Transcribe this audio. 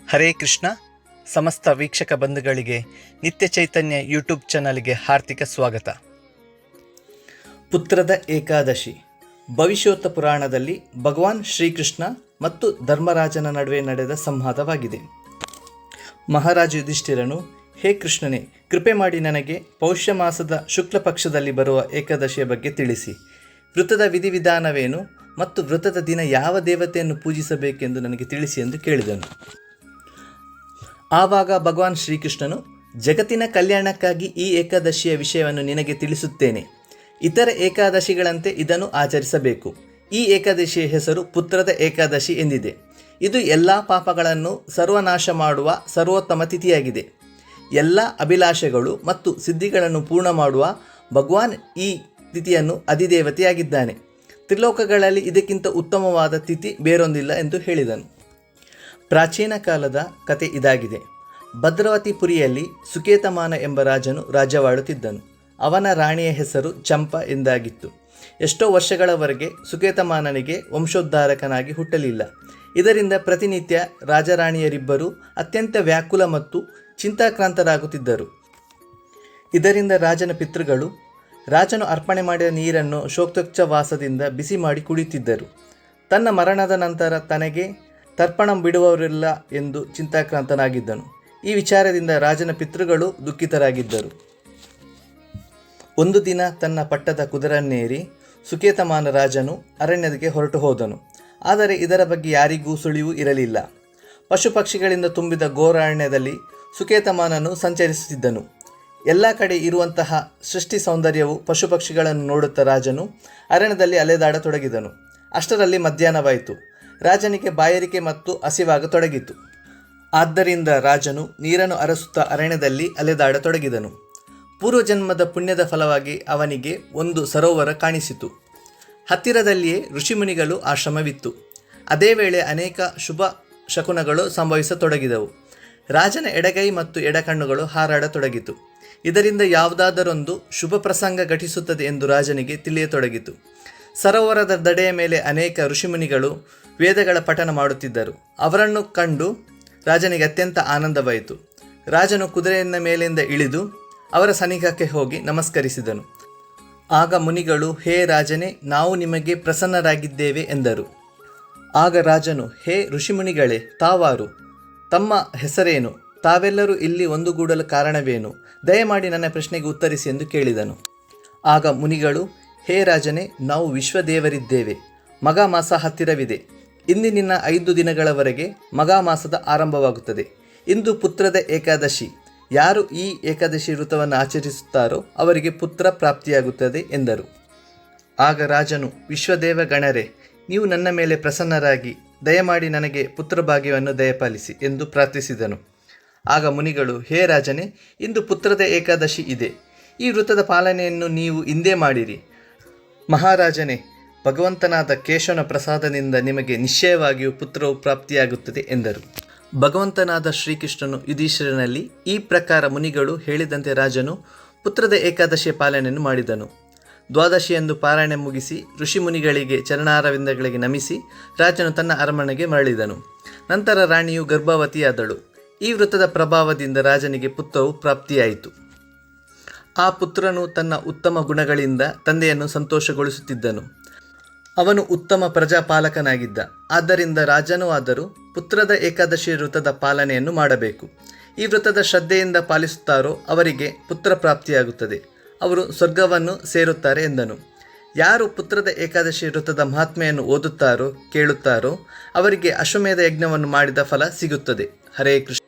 ಹರೇ ಕೃಷ್ಣ. ಸಮಸ್ತ ವೀಕ್ಷಕ ಬಂಧುಗಳಿಗೆ ನಿತ್ಯ ಚೈತನ್ಯ ಯೂಟ್ಯೂಬ್ ಚಾನಲ್ಗೆ ಹಾರ್ದಿಕ ಸ್ವಾಗತ. ಪುತ್ರದ ಏಕಾದಶಿ ಭವಿಷ್ಯೋತ್ತ ಪುರಾಣದಲ್ಲಿ ಭಗವಾನ್ ಶ್ರೀಕೃಷ್ಣ ಮತ್ತು ಧರ್ಮರಾಜನ ನಡುವೆ ನಡೆದ ಸಂವಾದವಾಗಿದೆ. ಮಹಾರಾಜ ಯುಧಿಷ್ಠಿರನು, ಹೇ ಕೃಷ್ಣನೇ, ಕೃಪೆ ಮಾಡಿ ನನಗೆ ಪೌಷ್ಯ ಮಾಸದ ಶುಕ್ಲ ಪಕ್ಷದಲ್ಲಿ ಬರುವ ಏಕಾದಶಿಯ ಬಗ್ಗೆ ತಿಳಿಸಿ. ವೃತದ ವಿಧಿವಿಧಾನವೇನು ಮತ್ತು ವೃತದ ದಿನ ಯಾವ ದೇವತೆಯನ್ನು ಪೂಜಿಸಬೇಕೆಂದು ನನಗೆ ತಿಳಿಸಿ ಎಂದು ಕೇಳಿದನು. ಆವಾಗ ಭಗವಾನ್ ಶ್ರೀಕೃಷ್ಣನು, ಜಗತ್ತಿನ ಕಲ್ಯಾಣಕ್ಕಾಗಿ ಈ ಏಕಾದಶಿಯ ವಿಷಯವನ್ನು ನಿನಗೆ ತಿಳಿಸುತ್ತೇನೆ. ಇತರ ಏಕಾದಶಿಗಳಂತೆ ಇದನ್ನು ಆಚರಿಸಬೇಕು. ಈ ಏಕಾದಶಿಯ ಹೆಸರು ಪುತ್ರದ ಏಕಾದಶಿ ಎಂದಿದೆ. ಇದು ಎಲ್ಲ ಪಾಪಗಳನ್ನು ಸರ್ವನಾಶ ಮಾಡುವ ಸರ್ವೋತ್ತಮ ತಿಥಿಯಾಗಿದೆ. ಎಲ್ಲ ಅಭಿಲಾಷೆಗಳು ಮತ್ತು ಸಿದ್ಧಿಗಳನ್ನು ಪೂರ್ಣ ಮಾಡುವ ಭಗವಾನ್ ಈ ತಿಥಿಯನ್ನು ಅಧಿದೇವತೆಯಾಗಿದ್ದಾನೆ. ತ್ರಿಲೋಕಗಳಲ್ಲಿ ಇದಕ್ಕಿಂತ ಉತ್ತಮವಾದ ತಿಥಿ ಬೇರೊಂದಿಲ್ಲ ಎಂದು ಹೇಳಿದನು. ಪ್ರಾಚೀನ ಕಾಲದ ಕತೆ ಇದಾಗಿದೆ. ಭದ್ರವತಿಪುರಿಯಲ್ಲಿ ಸುಕೇತಮಾನ ಎಂಬ ರಾಜನು ರಾಜ್ಯವಾಳುತ್ತಿದ್ದನು. ಅವನ ರಾಣಿಯ ಹೆಸರು ಚಂಪಾ ಎಂದಾಗಿತ್ತು. ಎಷ್ಟೋ ವರ್ಷಗಳವರೆಗೆ ಸುಕೇತಮಾನನಿಗೆ ವಂಶೋದ್ಧಾರಕನಾಗಿ ಹುಟ್ಟಲಿಲ್ಲ. ಇದರಿಂದ ಪ್ರತಿನಿತ್ಯ ರಾಜರಾಣಿಯರಿಬ್ಬರೂ ಅತ್ಯಂತ ವ್ಯಾಕುಲ ಮತ್ತು ಚಿಂತಾಕ್ರಾಂತರಾಗುತ್ತಿದ್ದರು. ಇದರಿಂದ ರಾಜನ ಪಿತೃಗಳು ರಾಜನು ಅರ್ಪಣೆ ಮಾಡಿದ ನೀರನ್ನು ಶೋಕ್ತೋಚ್ಛವಾಸದಿಂದ ಬಿಸಿ ಮಾಡಿ ಕುಡಿಯುತ್ತಿದ್ದರು. ತನ್ನ ಮರಣದ ನಂತರ ತನಗೆ ತರ್ಪಣ ಬಿಡುವವರಿಲ್ಲ ಎಂದು ಚಿಂತಾಕ್ರಾಂತನಾಗಿದ್ದನು. ಈ ವಿಚಾರದಿಂದ ರಾಜನ ಪಿತೃಗಳು ದುಃಖಿತರಾಗಿದ್ದರು. ಒಂದು ದಿನ ತನ್ನ ಪಟ್ಟದ ಕುದುರೆಯನ್ನೇರಿ ಸುಕೇತಮಾನ ರಾಜನು ಅರಣ್ಯಕ್ಕೆ ಹೊರಟು ಹೋದನು. ಆದರೆ ಇದರ ಬಗ್ಗೆ ಯಾರಿಗೂ ಸುಳಿವು ಇರಲಿಲ್ಲ. ಪಶು ಪಕ್ಷಿಗಳಿಂದ ತುಂಬಿದ ಘೋರಾರಣ್ಯದಲ್ಲಿ ಸುಕೇತಮಾನನು ಸಂಚರಿಸುತ್ತಿದ್ದನು. ಎಲ್ಲ ಕಡೆ ಇರುವಂತಹ ಸೃಷ್ಟಿ ಸೌಂದರ್ಯವು ಪಶು ಪಕ್ಷಿಗಳನ್ನು ನೋಡುತ್ತಾ ರಾಜನು ಅರಣ್ಯದಲ್ಲಿ ಅಲೆದಾಡತೊಡಗಿದನು. ಅಷ್ಟರಲ್ಲಿ ಮಧ್ಯಾಹ್ನವಾಯಿತು. ರಾಜನಿಗೆ ಬಾಯಾರಿಕೆ ಮತ್ತು ಹಸಿವಾಗತೊಡಗಿತು. ಆದ್ದರಿಂದ ರಾಜನು ನೀರನ್ನು ಅರಸುತ್ತಾ ಅರಣ್ಯದಲ್ಲಿ ಅಲೆದಾಡತೊಡಗಿದನು. ಪೂರ್ವಜನ್ಮದ ಪುಣ್ಯದ ಫಲವಾಗಿ ಅವನಿಗೆ ಒಂದು ಸರೋವರ ಕಾಣಿಸಿತು. ಹತ್ತಿರದಲ್ಲಿಯೇ ಋಷಿಮುನಿಗಳು ಆಶ್ರಮವಿತ್ತು. ಅದೇ ವೇಳೆ ಅನೇಕ ಶುಭ ಶಕುನಗಳು ಸಂಭವಿಸತೊಡಗಿದವು. ರಾಜನ ಎಡಗೈ ಮತ್ತು ಎಡಕಣ್ಣುಗಳು ಹಾರಾಡತೊಡಗಿತು. ಇದರಿಂದ ಯಾವುದಾದರೊಂದು ಶುಭ ಪ್ರಸಂಗ ಘಟಿಸುತ್ತದೆ ಎಂದು ರಾಜನಿಗೆ ತಿಳಿಯತೊಡಗಿತು. ಸರೋವರದ ದಡೆಯ ಮೇಲೆ ಅನೇಕ ಋಷಿಮುನಿಗಳು ವೇದಗಳ ಪಠನ ಮಾಡುತ್ತಿದ್ದರು. ಅವರನ್ನು ಕಂಡು ರಾಜನಿಗೆ ಅತ್ಯಂತ ಆನಂದವಾಯಿತು. ರಾಜನು ಕುದುರೆಯ ಮೇಲಿಂದ ಇಳಿದು ಅವರ ಸನಿಹಕ್ಕೆ ಹೋಗಿ ನಮಸ್ಕರಿಸಿದನು. ಆಗ ಮುನಿಗಳು, ಹೇ ರಾಜನೇ, ನಾವು ನಿಮಗೆ ಪ್ರಸನ್ನರಾಗಿದ್ದೇವೆ ಎಂದರು. ಆಗ ರಾಜನು, ಹೇ ಋಷಿಮುನಿಗಳೇ, ತಾವಾರು? ತಮ್ಮ ಹೆಸರೇನು? ತಾವೆಲ್ಲರೂ ಇಲ್ಲಿ ಒಂದುಗೂಡಲು ಕಾರಣವೇನು? ದಯಮಾಡಿ ನನ್ನ ಪ್ರಶ್ನೆಗೆ ಉತ್ತರಿಸಿ ಎಂದು ಕೇಳಿದನು. ಆಗ ಮುನಿಗಳು, ಹೇ ರಾಜನೇ, ನಾವು ವಿಶ್ವದೇವರಿದ್ದೇವೆ. ಮಗ ಮಾಸ ಹತ್ತಿರವಿದೆ. ಇಂದಿನಿಂದ 5 ದಿನಗಳವರೆಗೆ ಮಗ ಮಾಸದ ಆರಂಭವಾಗುತ್ತದೆ. ಇಂದು ಪುತ್ರದ ಏಕಾದಶಿ. ಯಾರು ಈ ಏಕಾದಶಿ ವೃತವನ್ನು ಆಚರಿಸುತ್ತಾರೋ ಅವರಿಗೆ ಪುತ್ರ ಪ್ರಾಪ್ತಿಯಾಗುತ್ತದೆ ಎಂದರು. ಆಗ ರಾಜನು, ವಿಶ್ವದೇವ ಗಣರೇ, ನೀವು ನನ್ನ ಮೇಲೆ ಪ್ರಸನ್ನರಾಗಿ ದಯಮಾಡಿ ನನಗೆ ಪುತ್ರ ಭಾಗ್ಯವನ್ನು ದಯಪಾಲಿಸಿ ಎಂದು ಪ್ರಾರ್ಥಿಸಿದನು. ಆಗ ಮುನಿಗಳು, ಹೇ ರಾಜನೇ, ಇಂದು ಪುತ್ರದ ಏಕಾದಶಿ ಇದೆ. ಈ ವೃತದ ಪಾಲನೆಯನ್ನು ನೀವು ಇಂದೇ ಮಾಡಿರಿ. ಮಹಾರಾಜನೇ, ಭಗವಂತನಾದ ಕೇಶವನ ಪ್ರಸಾದದಿಂದ ನಿಮಗೆ ನಿಶ್ಚಯವಾಗಿಯೂ ಪುತ್ರವು ಪ್ರಾಪ್ತಿಯಾಗುತ್ತದೆ ಎಂದರು. ಭಗವಂತನಾದ ಶ್ರೀಕೃಷ್ಣನು ಯುಧಿಷ್ಠಿರನಲ್ಲಿ ಈ ಪ್ರಕಾರ ಮುನಿಗಳು ಹೇಳಿದಂತೆ ರಾಜನು ಪುತ್ರದ ಏಕಾದಶಿಯ ಪಾಲನೆಯನ್ನು ಮಾಡಿದನು. ದ್ವಾದಶಿಯಂದು ಪಾರಾಯಣ ಮುಗಿಸಿ ಋಷಿಮುನಿಗಳಿಗೆ ಚರಣಾರವಿಂದಗಳಿಗೆ ನಮಿಸಿ ರಾಜನು ತನ್ನ ಅರಮನೆಗೆ ಮರಳಿದನು. ನಂತರ ರಾಣಿಯು ಗರ್ಭವತಿಯಾದಳು. ಈ ವೃತದ ಪ್ರಭಾವದಿಂದ ರಾಜನಿಗೆ ಪುತ್ರವು ಪ್ರಾಪ್ತಿಯಾಯಿತು. ಆ ಪುತ್ರನು ತನ್ನ ಉತ್ತಮ ಗುಣಗಳಿಂದ ತಂದೆಯನ್ನು ಸಂತೋಷಗೊಳಿಸುತ್ತಿದ್ದನು. ಅವನು ಉತ್ತಮ ಪ್ರಜಾಪಾಲಕನಾಗಿದ್ದ. ಆದ್ದರಿಂದ ರಾಜನೂ ಆದರೂ ಪುತ್ರದ ಏಕಾದಶಿ ವೃತದ ಪಾಲನೆಯನ್ನು ಮಾಡಬೇಕು. ಈ ವೃತದ ಶ್ರದ್ಧೆಯಿಂದ ಪಾಲಿಸುತ್ತಾರೋ ಅವರಿಗೆ ಪುತ್ರ ಪ್ರಾಪ್ತಿಯಾಗುತ್ತದೆ. ಅವರು ಸ್ವರ್ಗವನ್ನು ಸೇರುತ್ತಾರೆ ಎಂದನು. ಯಾರು ಪುತ್ರದ ಏಕಾದಶಿ ವೃತದ ಮಹಾತ್ಮೆಯನ್ನು ಓದುತ್ತಾರೋ ಕೇಳುತ್ತಾರೋ ಅವರಿಗೆ ಅಶ್ವಮೇಧ ಯಜ್ಞವನ್ನು ಮಾಡಿದ ಫಲ ಸಿಗುತ್ತದೆ. ಹರೇ ಕೃಷ್ಣ.